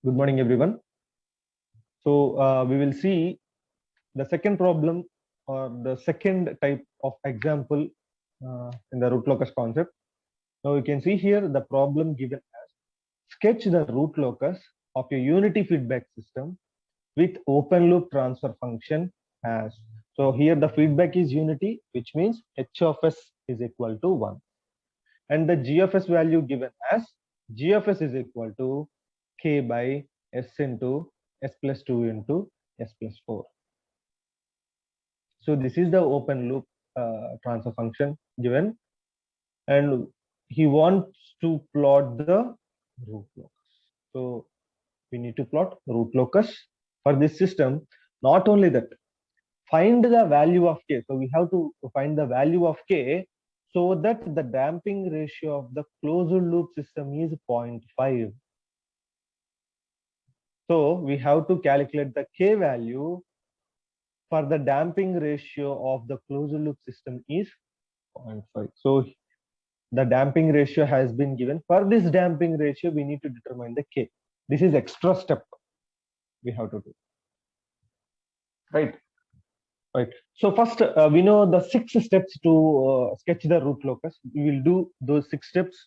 Good morning, everyone. We will see the second problem or the second type of example in the root locus concept. Now you can see here the problem given as sketch the root locus of a unity feedback system with open loop transfer function as. So here the feedback is unity, which means h of s is equal to 1. And the g of s value given as g of s is equal to k by s into s plus 2 into s plus 4. So this is the open loop transfer function given, and he wants to plot the root locus. So we need to plot root locus for this system. Not only that, find the value of k. So we have to find the value of k so that the damping ratio of the closed loop system is 0.5. So we have to calculate the k value for the damping ratio of the closed loop system is 0.5. So the damping ratio has been given. For this damping ratio, we need to determine the k. This is extra step we have to do. Right. Right. So first, we know the 6 steps to sketch the root locus. We will do those 6 steps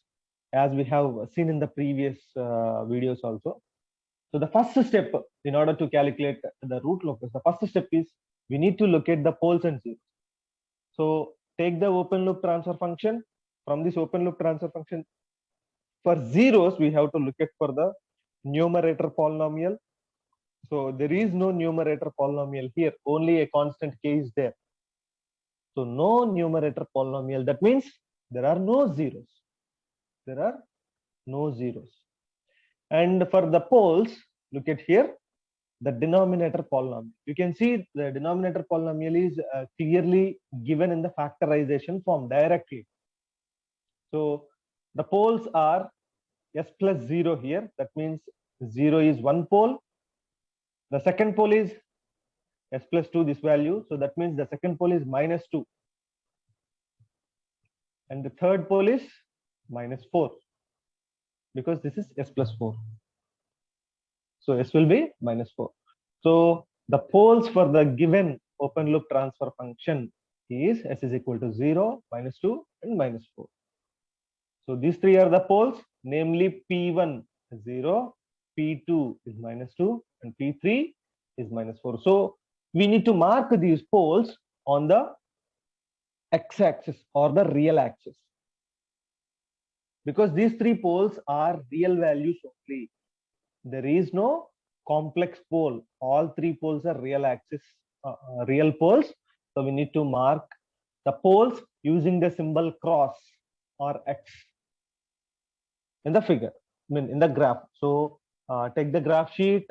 as we have seen in the previous videos also. So the first step in order to calculate the root locus, the first step is we need to locate the poles and zeros. So take the open loop transfer function. From this open loop transfer function, for zeros, we have to look at for the numerator polynomial. So there is no numerator polynomial here, only a constant k is there. So no numerator polynomial, that means there are no zeros. There are no zeros. And for the poles, look at here, the denominator polynomial. You can see the denominator polynomial is clearly given in the factorization form directly. So the poles are s plus 0 here. That means 0 is one pole. The second pole is s plus 2, this value. So that means the second pole is minus 2. And the third pole is minus 4. Because this is s plus 4. So s will be minus 4. So the poles for the given open loop transfer function is s is equal to 0, minus 2, and minus 4. So these three are the poles, namely P1 is 0, P2 is minus 2, and P3 is minus 4. So we need to mark these poles on the x-axis or the real axis, because these three poles are real values only. There is no complex pole. All three poles are real axis, real poles. So we need to mark the poles using the symbol cross or x in the figure, I mean in the graph. So take the graph sheet,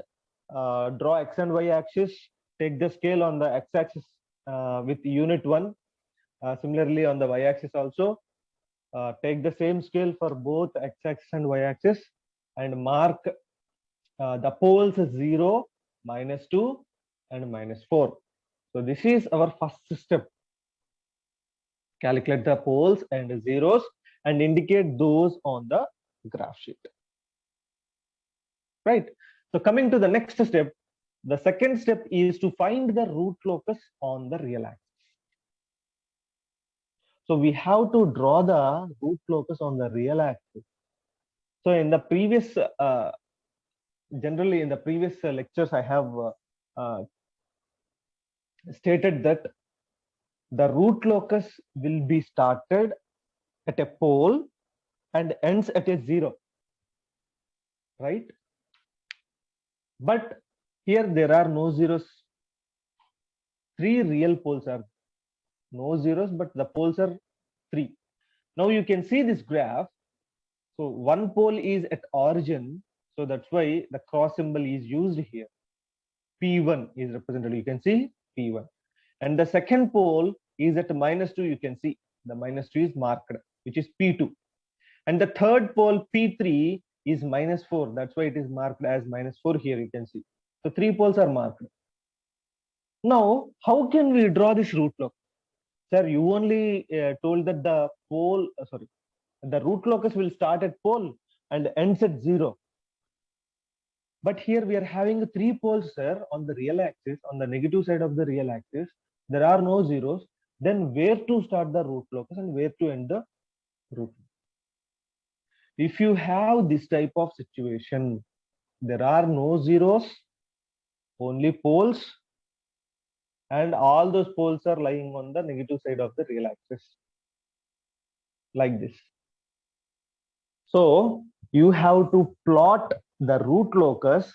draw x and y axis, take the scale on the x axis with unit 1. Similarly on the y axis also, take the same scale for both x axis and y axis and mark the poles 0, minus 2, and minus 4. So this is our first step. Calculate the poles and zeros and indicate those on the graph sheet. Right. So coming to the next step, the second step is to find the root locus on the real axis. So we have to draw the root locus on the real axis. So in the previous, generally in the previous lectures, I have stated that the root locus will be started at a pole and ends at a 0, right? But here there are no zeros. 3 real poles are no zeros, but the poles are 3. Now you can see this graph. So one pole is at origin, so that's why the cross symbol is used here. P1 is represented. You can see P1, and the second pole is at minus 2. You can see the minus 2 is marked, which is P2, and the third pole P3 is minus 4. That's why it is marked as minus 4 here. You can see. So 3 poles are marked. Now, how can we draw this root locus? Sir, you only told that the pole, the root locus will start at pole and ends at 0. But here we are having three poles, sir, on the real axis, on the negative side of the real axis. There are no zeros. Then where to start the root locus and where to end the root? If you have this type of situation, there are no zeros, only poles, and all those poles are lying on the negative side of the real axis, like this. So you have to plot the root locus.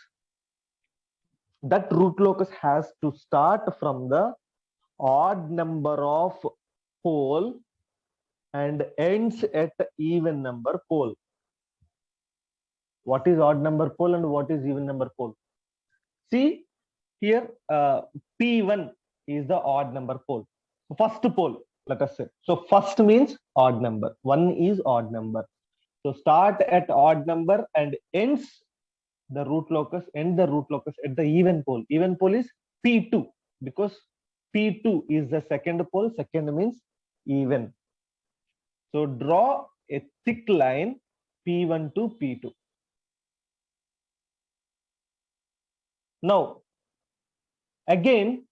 That root locus has to start from the odd number of pole and ends at even number pole. What is odd number pole and what is even number pole? See here, P1 is the odd number pole. First pole, let us say. So first means odd number. 1 is odd number. So start at odd number and ends the root locus, end the root locus at the even pole. Even pole is P2 because P2 is the second pole. Second means even. So draw a thick line P1 to P2. Now, again,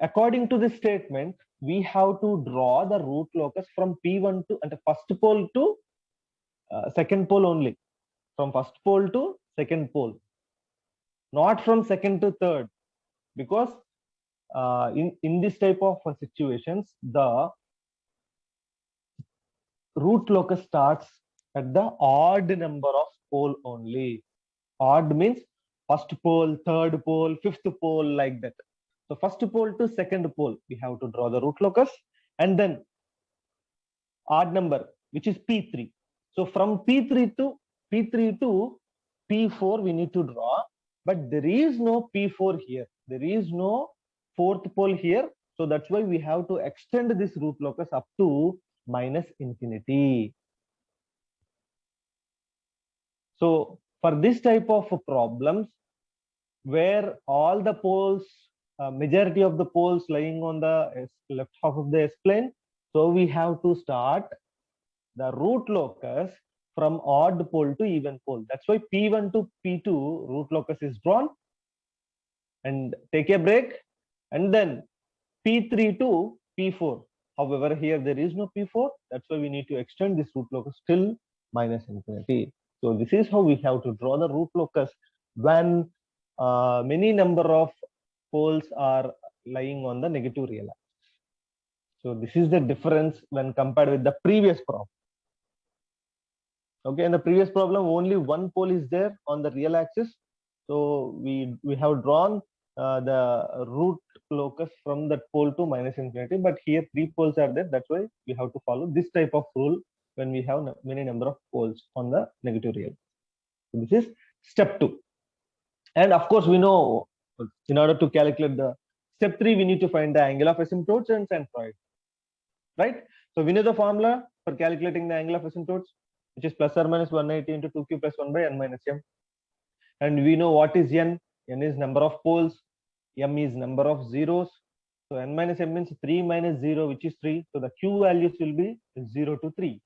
according to this statement, we have to draw the root locus from P1 to and first pole to second pole only. From first pole to second pole, not from second to third, because in this type of situations, the root locus starts at the odd number of pole only. Odd means first pole, third pole, fifth pole, like that. So first pole to second pole, we have to draw the root locus, and then odd number, which is P3. So from P3 to P4, we need to draw, but there is no P4 here. There is no fourth pole here. So that's why we have to extend this root locus up to minus infinity. So for this type of problems, where all the poles, majority of the poles lying on the left half of the S-plane, so we have to start the root locus from odd pole to even pole. That's why P1 to P2 root locus is drawn, and take a break, and then P3 to P4. However, here there is no P4. That's why we need to extend this root locus till minus infinity. So this is how we have to draw the root locus when many number of poles are lying on the negative real axis. So this is the difference when compared with the previous problem. Okay, in the previous problem, only one pole is there on the real axis. So we have drawn the root locus from that pole to minus infinity, but here three poles are there. That's why we have to follow this type of rule when we have many number of poles on the negative real. So this is step 2. And of course, we know in order to calculate the step 3, we need to find the angle of asymptotes and centroid, right? So we know the formula for calculating the angle of asymptotes, which is plus or minus 180 into 2q plus 1 by n minus m. And we know what is n. N is number of poles, m is number of zeros. So n minus m means 3 minus 0, which is 3. So the q values will be 0 to 3,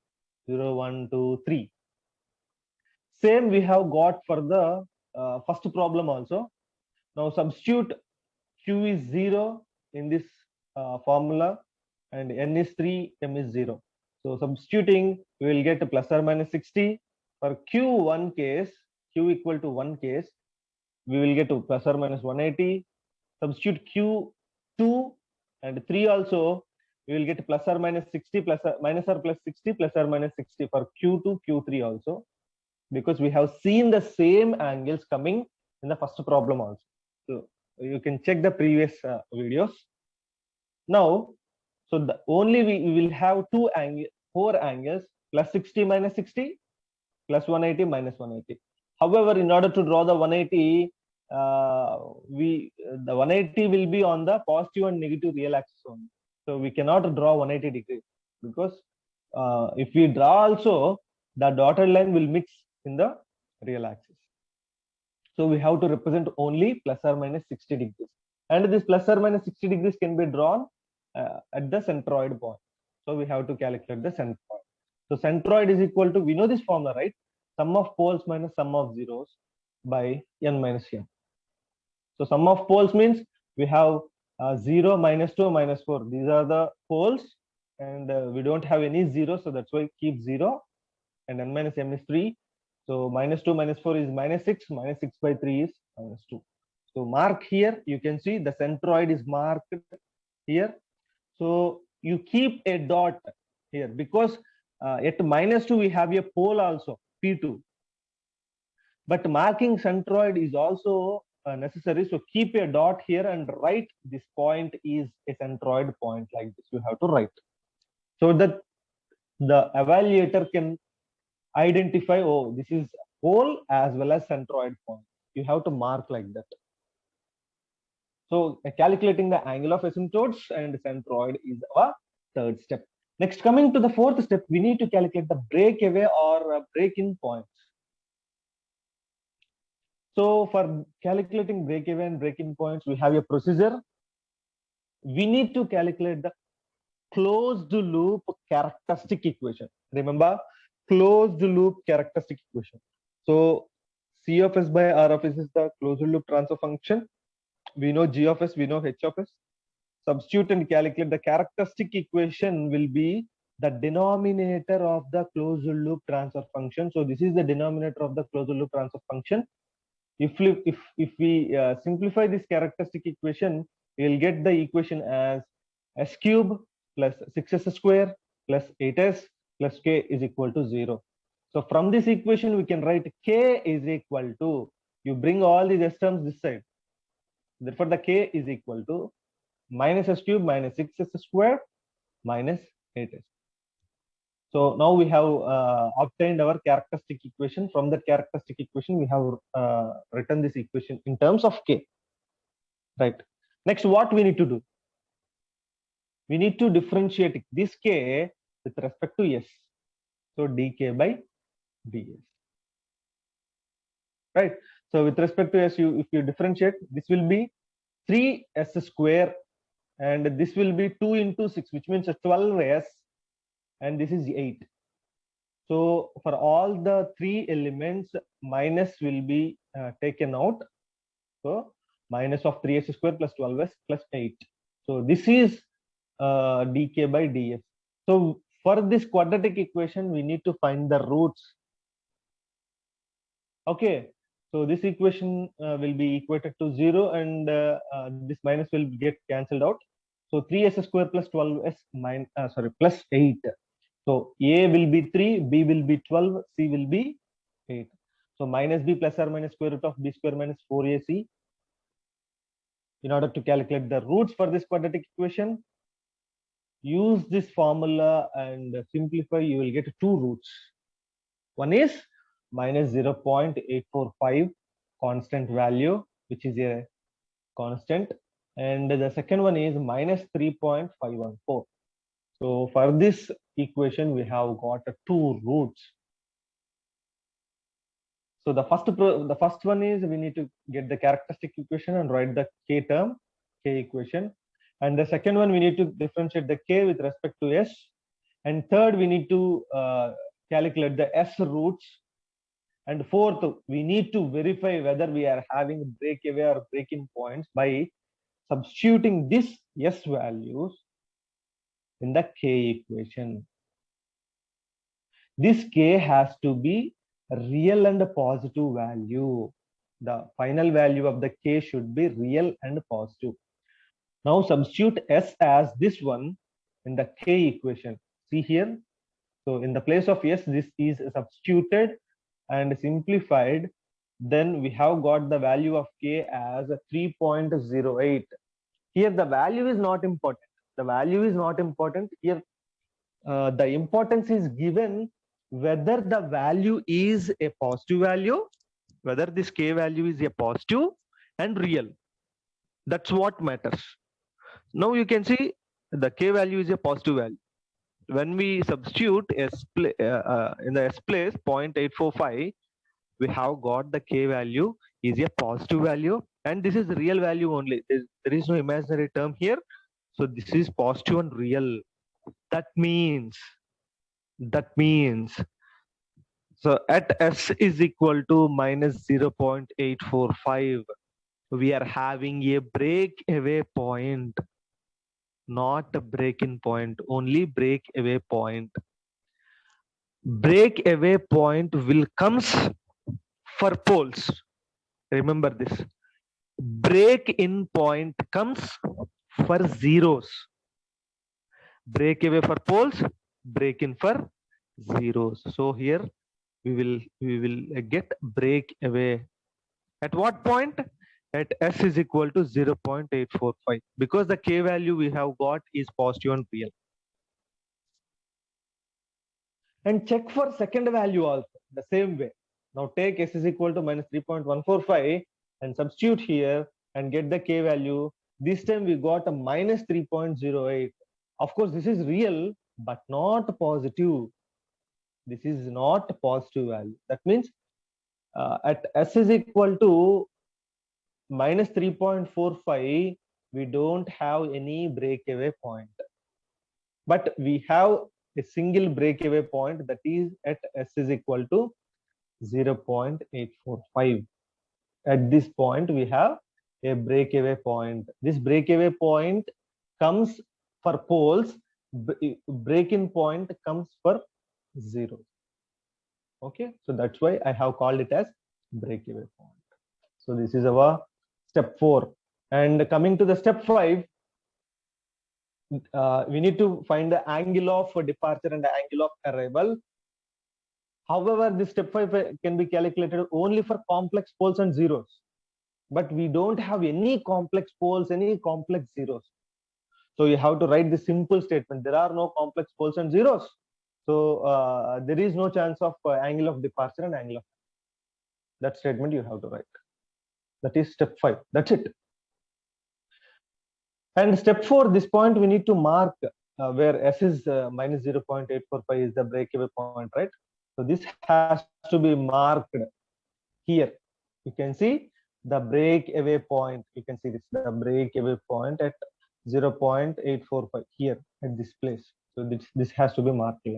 0, 1, 2, 3. Same we have got for the first problem also. Now substitute q is 0 in this formula, and n is 3, m is 0. So substituting, we will get plus or minus 60. For q1 case, q equal to 1 case, we will get to plus or minus 180. Substitute q2 and 3 also, we will get plus or minus 60, plus or minus or plus 60, plus or minus 60 for q2, q3 also, because we have seen the same angles coming in the first problem also. So you can check the previous videos. Now, so the only we will have four angles, plus 60 minus 60, plus 180 minus 180. However, in order to draw the 180, the 180 will be on the positive and negative real axis only. So we cannot draw 180 degrees, because if we draw also, the dotted line will mix in the real axis. So we have to represent only plus or minus 60 degrees. And this plus or minus 60 degrees can be drawn at the centroid point. So we have to calculate the centroid. So centroid is equal to, we know this formula, right? Sum of poles minus sum of zeros. by n minus m. So sum of poles means we have 0, -2, -4. These are the poles, and we don't have any 0, so that's why keep 0, and n minus m is 3. So -2 -4 is -6, -6 by 3 is -2. So mark here, you can see the centroid is marked here. So you keep a dot here because at -2 we have a pole also, P2. But marking centroid is also necessary. So keep a dot here and write this point is a centroid point, like this you have to write. So that the evaluator can identify, oh, this is pole as well as centroid point. You have to mark like that. So calculating the angle of asymptotes and centroid is our third step. Next, coming to the fourth step, we need to calculate the breakaway or break-in points. So for calculating breakaway and break-in points, we have a procedure. We need to calculate the closed loop characteristic equation. Remember, closed loop characteristic equation. So C of S by R of S is the closed loop transfer function. We know G of S, we know H of S. Substitute and calculate the characteristic equation will be the denominator of the closed loop transfer function. So this is the denominator of the closed loop transfer function. If we simplify this characteristic equation, we will get the equation as s cube plus 6s square plus 8s plus k is equal to 0. So from this equation, we can write k is equal to, you bring all these s terms this side. Therefore, the k is equal to minus s cube minus 6s square minus 8s. So now we have obtained our characteristic equation. From that characteristic equation, we have written this equation in terms of k. Right. Next, what we need to do? We need to differentiate this k with respect to s. So dk by ds. Right. So with respect to s, if you differentiate, this will be 3s square, and this will be 2 into 6, which means 12s, and this is 8. So for all the three elements, minus will be taken out. So minus of 3s square plus 12s plus 8. So this is dk by ds. So for this quadratic equation, we need to find the roots. Okay. So this equation will be equated to 0, and this minus will get cancelled out. So 3s square plus 12s plus 8. So A will be 3, B will be 12, C will be 8. So minus B plus or minus square root of B square minus 4AC. In order to calculate the roots for this quadratic equation, use this formula and simplify, you will get two roots. One is minus 0.845 constant value, which is a constant. And the second one is minus 3.514. So for this equation, we have got two roots. So the first one is we need to get the characteristic equation and write the k term, k equation. And the second one, we need to differentiate the k with respect to s. And third, we need to calculate the s roots. And fourth, we need to verify whether we are having breakaway or break-in points by substituting this s values in the k equation. This k has to be real and positive value. The final value of the k should be real and positive. Now substitute s as this one in the k equation. See here. So in the place of s, this is substituted and simplified. Then we have got the value of k as 3.08. Here the value is not important. The value is not important. Here the importance is given whether the value is a positive value, whether this k value is a positive and real. That's what matters. Now you can see the k value is a positive value. When we substitute in the s place 0.845, we have got the k value is a positive value, and this is the real value only. There is no imaginary term here. So this is positive and real. That means So at S is equal to minus 0.845, we are having a breakaway point, not a break-in point, only breakaway point. Breakaway point will comes for poles. Remember this. Break-in point comes for zeros. Breakaway for poles, break-in for zeros. So here we will get breakaway at what point? At S is equal to 0.845, because the K value we have got is positive and real. And check for second value also the same way. Now take S is equal to minus 3.145 and substitute here and get the K value. This time we got a minus 3.08. Of course, this is real, but not positive. This is not positive value. That means at S is equal to minus 3.45, we don't have any breakaway point. But we have a single breakaway point, that is at S is equal to 0.845. At this point, we have a breakaway point. This breakaway point comes for poles, break-in point comes for zeros. Okay, so that's why I have called it as breakaway point. So this is our step 4. And coming to the step 5, we need to find the angle of departure and the angle of arrival. However, this step 5 can be calculated only for complex poles and zeros. But we don't have any complex poles, any complex zeros. So you have to write the simple statement. There are no complex poles and zeros. So there is no chance of angle of departure and angle of. That statement you have to write. That is step 5. That's it. And step 4, this point we need to mark where S is minus 0.845 is the breakaway point, right? So this has to be marked here. You can see the breakaway point. You can see this, the breakaway point at 0.845 here at this place. So this has to be marked like